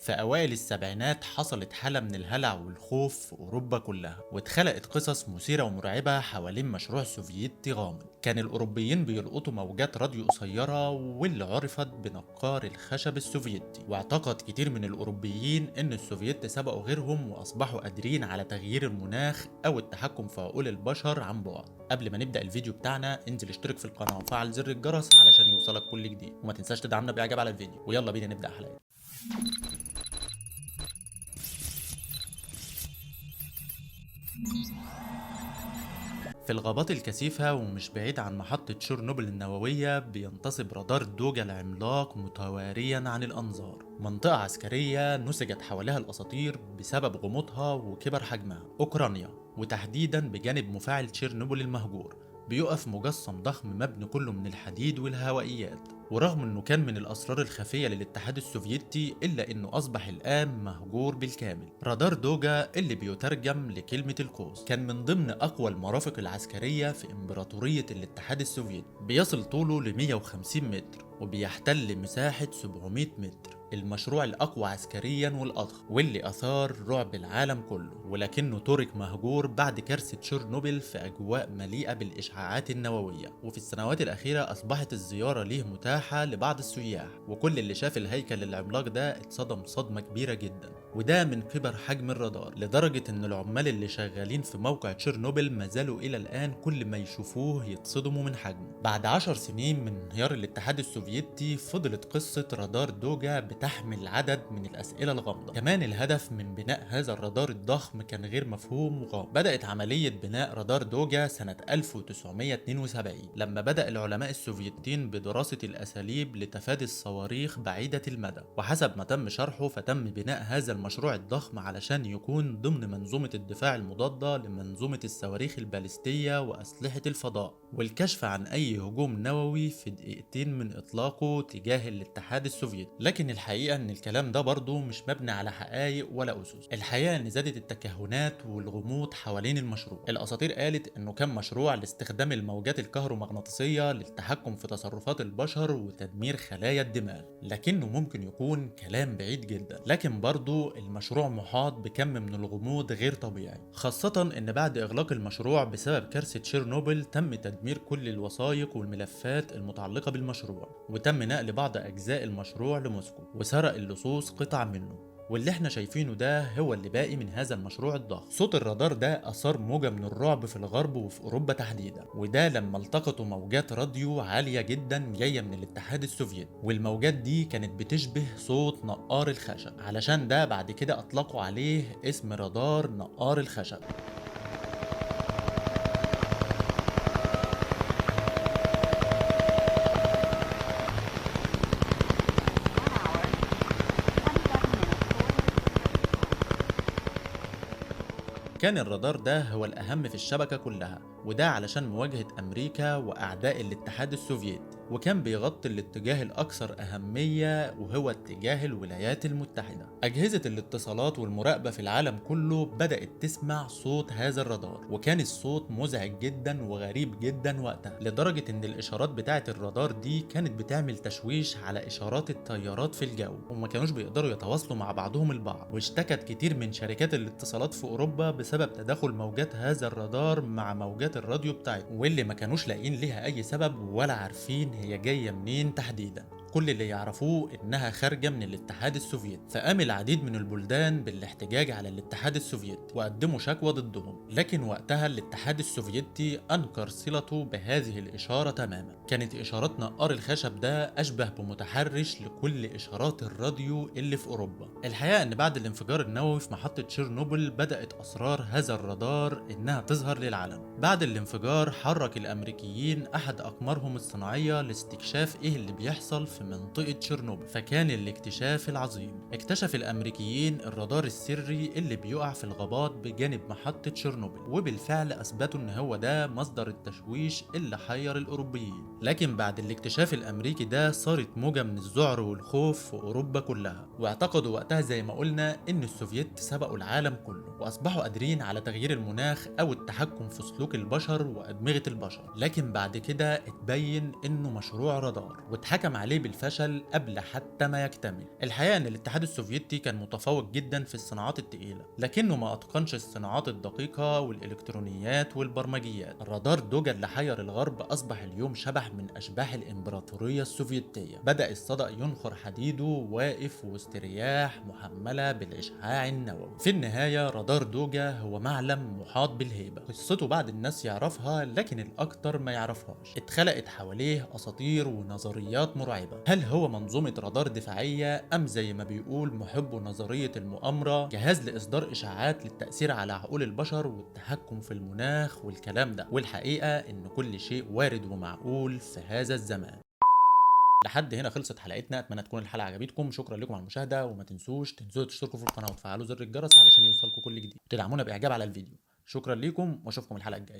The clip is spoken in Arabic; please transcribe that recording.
في أوائل السبعينات حصلت حالة من الهلع والخوف في أوروبا كلها، واتخلقت قصص مثيرة ومرعبة حوالين مشروع سوفيتي غامض. كان الأوروبيين بيلقطوا موجات راديو قصيرة واللي عرفت بنقار الخشب السوفيتي، واعتقد كتير من الأوروبيين إن السوفيت سبقوا غيرهم وأصبحوا قادرين على تغيير المناخ أو التحكم في عقول البشر عن بعد. قبل ما نبدأ الفيديو بتاعنا انزل اشترك في القناة وفعل زر الجرس علشان يوصلك كل جديد، وما تنساش تدعمنا بإعجاب على الفيديو. ويلا بينا نبدأ حلقة. في الغابات الكثيفة ومش بعيد عن محطة تشيرنوبل النووية بينتصب رادار دوجا العملاق متواريا عن الأنظار. منطقة عسكرية نسجت حواليها الأساطير بسبب غموضها وكبر حجمها. أوكرانيا، وتحديدا بجانب مفاعل تشيرنوبل المهجور، بيقف مجسم ضخم مبني كله من الحديد والهوائيات. ورغم انه كان من الاسرار الخفيه للاتحاد السوفيتي الا انه اصبح الان مهجور بالكامل. رادار دوجا اللي بيترجم لكلمه القوس كان من ضمن اقوى المرافق العسكريه في امبراطوريه الاتحاد السوفيتي، بيصل طوله ل 150 متر وبيحتل مساحه 700 متر. المشروع الأقوى عسكريا والأضخم واللي أثار رعب العالم كله، ولكنه ترك مهجور بعد كارثة تشيرنوبل في أجواء مليئة بالإشعاعات النووية. وفي السنوات الأخيرة أصبحت الزيارة ليه متاحة لبعض السياح، وكل اللي شاف الهيكل العملاق ده اتصدم صدمة كبيرة جدا، وده من كبر حجم الرادار، لدرجة إن العمال اللي شغالين في موقع تشيرنوبل ما زالوا إلى الآن كل ما يشوفوه يتصدموا من حجمه. بعد 10 سنين من انهيار الاتحاد السوفيتي فضلت قصة رادار دوجا تحمل عدد من الأسئلة الغامضة. كمان الهدف من بناء هذا الرادار الضخم كان غير مفهوم وغامض. بدأت عملية بناء رادار دوجا سنة 1972 لما بدأ العلماء السوفيتيين بدراسة الأساليب لتفادي الصواريخ بعيدة المدى، وحسب ما تم شرحه فتم بناء هذا المشروع الضخم علشان يكون ضمن منظومة الدفاع المضادة لمنظومة الصواريخ البالستية وأسلحة الفضاء، والكشف عن أي هجوم نووي في دقيقتين من إطلاقه تجاه الاتحاد السوفيتي. لكن الحقيقة ان الكلام ده برضه مش مبني على حقائق ولا اسس. الحقيقة ان زادت التكهنات والغموض حوالين المشروع. الاساطير قالت انه كان مشروع لاستخدام الموجات الكهرومغناطيسية للتحكم في تصرفات البشر وتدمير خلايا الدماغ، لكنه ممكن يكون كلام بعيد جدا. لكن برضه المشروع محاط بكم من الغموض غير طبيعي، خاصة ان بعد اغلاق المشروع بسبب كارثة تشيرنوبل تم تدمير كل الوثائق والملفات المتعلقة بالمشروع، وتم نقل بعض اجزاء المشروع لموسكو، وسرق اللصوص قطع منه. واللي احنا شايفينه ده هو اللي باقي من هذا المشروع الضخم. صوت الرادار ده أثار موجة من الرعب في الغرب وفي أوروبا تحديدا، وده لما التقطوا موجات راديو عالية جدا جاية من الاتحاد السوفيتي، والموجات دي كانت بتشبه صوت نقار الخشب، علشان ده بعد كده أطلقوا عليه اسم رادار نقار الخشب. كان الرادار ده هو الأهم في الشبكة كلها، وده علشان مواجهة أمريكا وأعداء الاتحاد السوفيتي، وكان بيغطي الاتجاه الأكثر أهمية وهو اتجاه الولايات المتحدة. أجهزة الاتصالات والمراقبة في العالم كله بدأت تسمع صوت هذا الرادار، وكان الصوت مزعج جدا وغريب جدا وقتها، لدرجة إن الإشارات بتاعة الرادار دي كانت بتعمل تشويش على إشارات الطيارات في الجو، وما كانوش بيقدروا يتواصلوا مع بعضهم البعض. واشتكت كتير من شركات الاتصالات في أوروبا بسبب تداخل موجات هذا الرادار مع موجات الراديو بتاعتهم، واللي ما كانوش لاقيين ليها أي سبب ولا عارفين هي جاية منين تحديدا. كل اللي يعرفوه انها خارجة من الاتحاد السوفيتي. فقام العديد من البلدان بالاحتجاج على الاتحاد السوفيتي وقدموا شكوى ضدهم، لكن وقتها الاتحاد السوفيتي انكر صلته بهذه الاشارة تماما. كانت اشارات نقار الخشب ده اشبه بمتحرش لكل اشارات الراديو اللي في اوروبا. الحقيقة ان بعد الانفجار النووي في محطة تشيرنوبل بدأت اسرار هذا الرادار انها تظهر للعلن. بعد الانفجار حرك الامريكيين احد اقمارهم الصناعية لاستكشاف ايه اللي بيحصل في منطقة تشيرنوبل، فكان الاكتشاف العظيم. اكتشف الامريكيين الرادار السري اللي بيقع في الغابات بجانب محطة تشيرنوبل، وبالفعل اثبتوا ان هو ده مصدر التشويش اللي حير الاوروبيين. لكن بعد الاكتشاف الامريكي ده صارت موجة من الذعر والخوف في اوروبا كلها، واعتقدوا وقتها زي ما قلنا ان السوفييت سبقوا العالم كله واصبحوا قادرين على تغيير المناخ او التحكم في سلوك البشر وادمغة البشر. لكن بعد كده اتبين انه مشروع رادار، واتحكم عليه الفشل قبل حتى ما يكتمل. الحقيقة ان الاتحاد السوفيتي كان متفوق جدا في الصناعات التقيلة، لكنه ما اتقنش الصناعات الدقيقة والالكترونيات والبرمجيات. الرادار دوجا اللي حير الغرب اصبح اليوم شبح من اشباح الامبراطورية السوفيتية. بدأ الصدأ ينخر حديده واقف وسط رياح محملة بالاشعاع النووي. في النهاية رادار دوجا هو معلم محاط بالهيبة. قصته بعض الناس يعرفها لكن الاكتر ما يعرفهاش. اتخلقت حواليه اساطير ونظريات مرعبة. هل هو منظومة رادار دفاعية ام زي ما بيقول محبو نظرية المؤامرة جهاز لاصدار اشاعات للتأثير على عقول البشر والتحكم في المناخ والكلام ده؟ والحقيقة ان كل شيء وارد ومعقول في هذا الزمان. لحد هنا خلصت حلقتنا، اتمنى تكون الحلقه عجبتكم. شكرا لكم على المشاهده، وما تنسوش تشتركوا في القناه وتفعلوا زر الجرس علشان يوصلكم كل جديد، وتدعمونا باعجاب على الفيديو. شكرا لكم واشوفكم الحلقه الجايه.